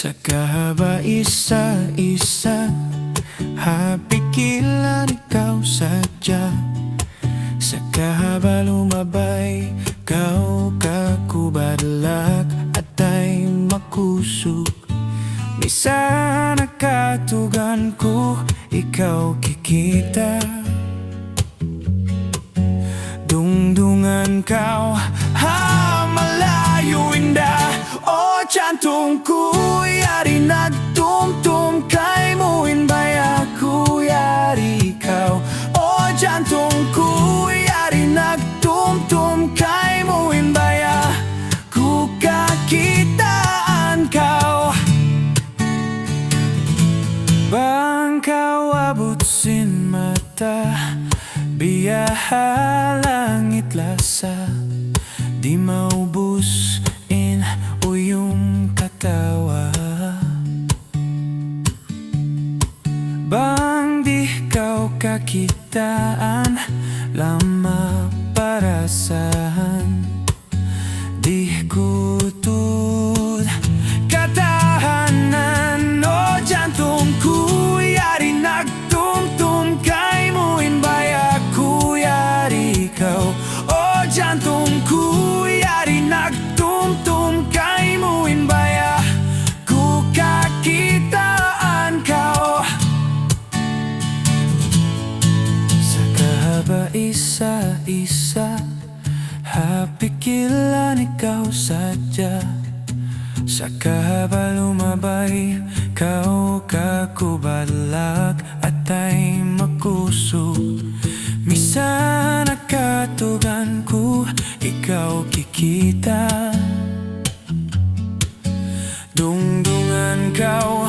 Sa kahaba isa-isa, hapikilan ikaw sadya. Sa kahaba lumabay, kau kakubadlak atay makusog. Misa nakatugan ko, ikaw kikita. Dungdungan kau, malayo indah. O jantung ko, yari nagtumtum kay mo inbaya ko, yari ikaw. O jantung ko, yari nagtumtum kay mo inbaya ko, kakitaan kau. Bang kau abot sin mata, biyaha langit lasa, di maubos in uyong katawa. Bang di kau kakitaan, lama parasan, di kutud katahanan. O jantungku, yari nagtumtum kay mo inbaya ko, yari ikaw. O jantungku, yari nagtumtum kay mo inbaya ko, kakitaan kau. Sa kahaba isa-isa, hapikilan ikaw sadya. Sa kahaba lumabay, kau kakubadlak atay makusog. Misa nakatugan ko, ikaw kikita. Dungdungan kau,